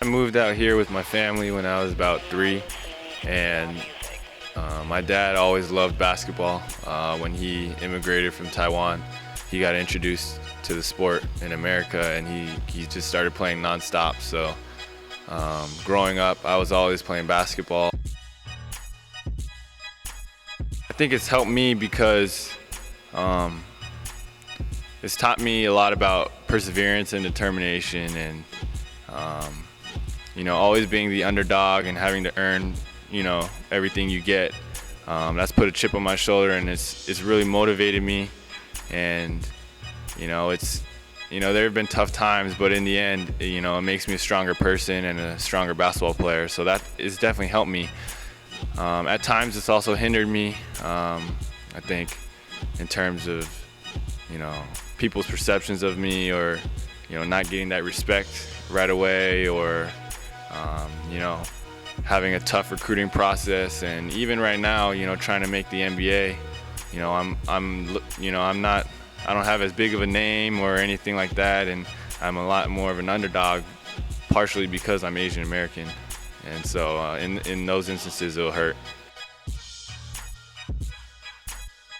I moved out here with my family when I was about 3, and my dad always loved basketball. When he immigrated from Taiwan, he got introduced to the sport in America, and he just started playing nonstop. So growing up, I was always playing basketball. I think it's helped me because it's taught me a lot about perseverance and determination, and always being the underdog and having to earn everything you get. That's put a chip on my shoulder, and it's really motivated me. And there have been tough times, but in the end, it makes me a stronger person and a stronger basketball player. So that has definitely helped me. At times, it's also hindered me. I think in terms of people's perceptions of me, or not getting that respect right away, or having a tough recruiting process. And even right now, trying to make the NBA, I don't have as big of a name or anything like that, and I'm a lot more of an underdog, partially because I'm Asian American, and so in those instances it'll hurt.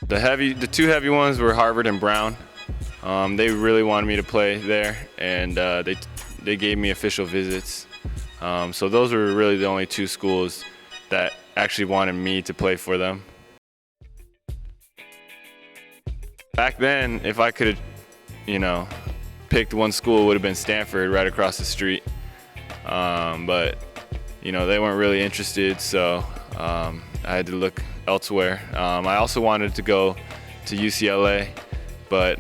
The two heavy ones were Harvard and Brown. They really wanted me to play there, and they gave me official visits. So those were really the only two schools that actually wanted me to play for them. Back then, if I could have, picked one school, it would have been Stanford, right across the street. But they weren't really interested, so I had to look elsewhere. I also wanted to go to UCLA, but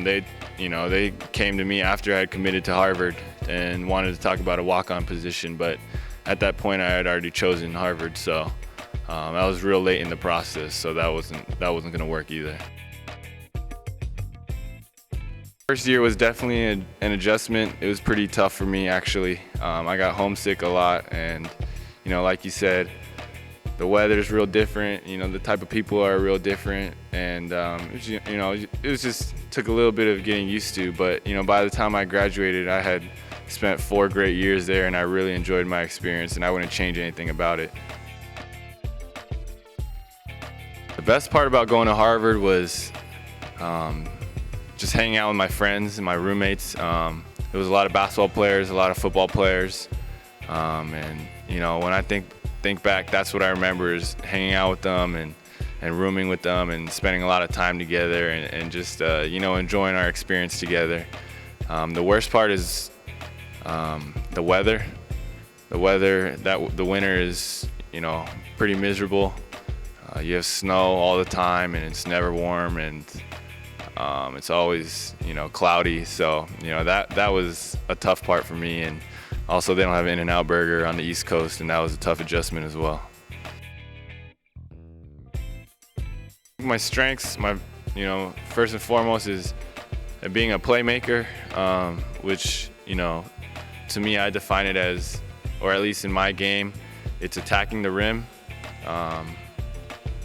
they came to me after I had committed to Harvard and wanted to talk about a walk-on position. But at that point, I had already chosen Harvard, so I was real late in the process, so that wasn't going to work either. First year was definitely an adjustment. It was pretty tough for me, actually. I got homesick a lot, and like you said, the weather's real different. The type of people are real different, and it was just took a little bit of getting used to. But by the time I graduated, I had spent 4 great years there, and I really enjoyed my experience, and I wouldn't change anything about it. The best part about going to Harvard was just hanging out with my friends and my roommates. There was a lot of basketball players, a lot of football players, and when I think back, that's what I remember, is hanging out with them and rooming with them and spending a lot of time together, and just enjoying our experience together. The worst part is the weather. The winter is pretty miserable. You have snow all the time, and it's never warm, and it's always cloudy. So that was a tough part for me. And also, they don't have In-N-Out Burger on the East Coast, and that was a tough adjustment as well. My strengths, first and foremost, is being a playmaker, which to me, I define it as, or at least in my game, it's attacking the rim,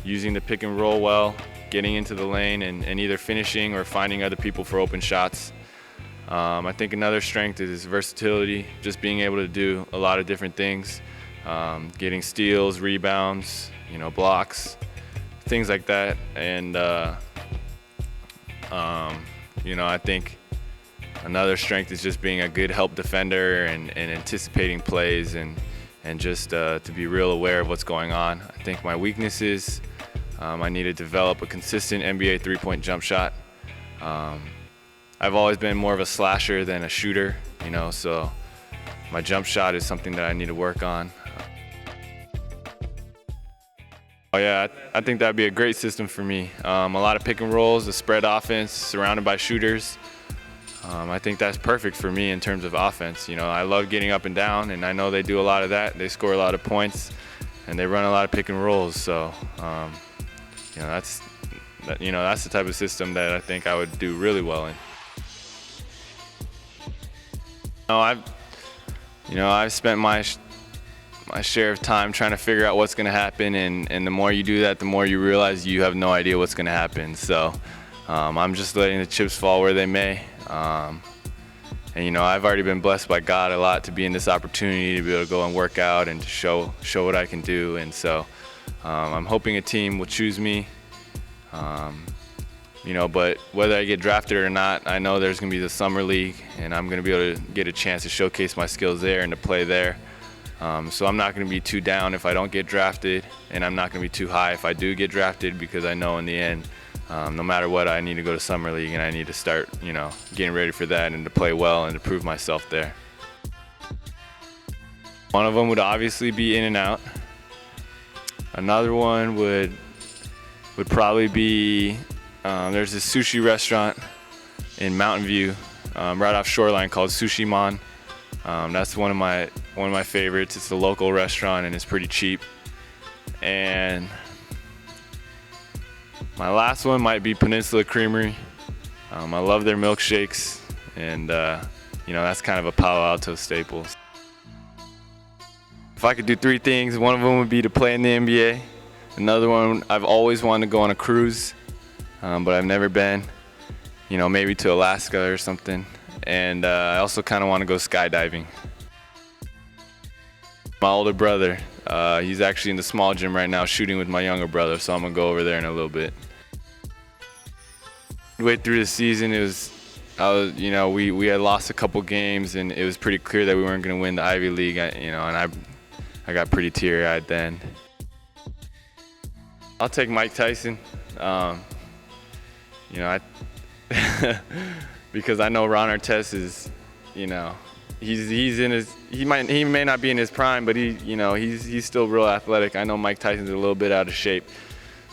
using the pick and roll well, getting into the lane, and either finishing or finding other people for open shots. I think another strength is versatility, just being able to do a lot of different things, getting steals, rebounds, blocks, things like that. And I think another strength is just being a good help defender and anticipating plays, and just to be real aware of what's going on. I think my weaknesses, I need to develop a consistent NBA three-point jump shot. I've always been more of a slasher than a shooter, so my jump shot is something that I need to work on. Oh yeah, I think that'd be a great system for me. A lot of pick and rolls, a spread offense surrounded by shooters. I think that's perfect for me in terms of offense. I love getting up and down, and I know they do a lot of that. They score a lot of points, and they run a lot of pick and rolls. So that's the type of system that I think I would do really well in. I've spent my share of time trying to figure out what's going to happen, and the more you do that, the more you realize you have no idea what's going to happen. So I'm just letting the chips fall where they may. And I've already been blessed by God a lot to be in this opportunity to be able to go and work out and to show what I can do. And so I'm hoping a team will choose me. But whether I get drafted or not, I know there's going to be the summer league, and I'm going to be able to get a chance to showcase my skills there and to play there. So I'm not going to be too down if I don't get drafted, and I'm not going to be too high if I do get drafted, because I know in the end, no matter what, I need to go to summer league, and I need to start, getting ready for that and to play well and to prove myself there. One of them would obviously be In-N-Out. Another one would probably be there's this sushi restaurant in Mountain View, right off Shoreline, called Sushi Mon. That's one of my favorites. It's a local restaurant and it's pretty cheap. And my last one might be Peninsula Creamery. I love their milkshakes, and that's kind of a Palo Alto staple. If I could do 3 things, one of them would be to play in the NBA. Another one, I've always wanted to go on a cruise, but I've never been. Maybe to Alaska or something. And I also kind of want to go skydiving. My older brother, he's actually in the small gym right now shooting with my younger brother, so I'm going to go over there in a little bit. Midway through the season, we had lost a couple games, and it was pretty clear that we weren't going to win the Ivy League, and I got pretty teary-eyed then. I'll take Mike Tyson. Because I know Ron Artest is, he may not be in his prime, but he's still real athletic. I know Mike Tyson's a little bit out of shape,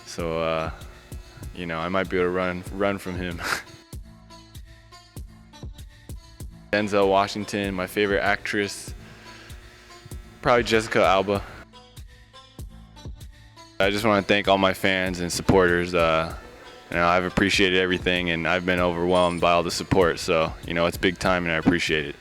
so I might be able to run from him. Denzel Washington, my favorite actress, probably Jessica Alba. I just want to thank all my fans and supporters. I've appreciated everything, and I've been overwhelmed by all the support, so it's big time and I appreciate it.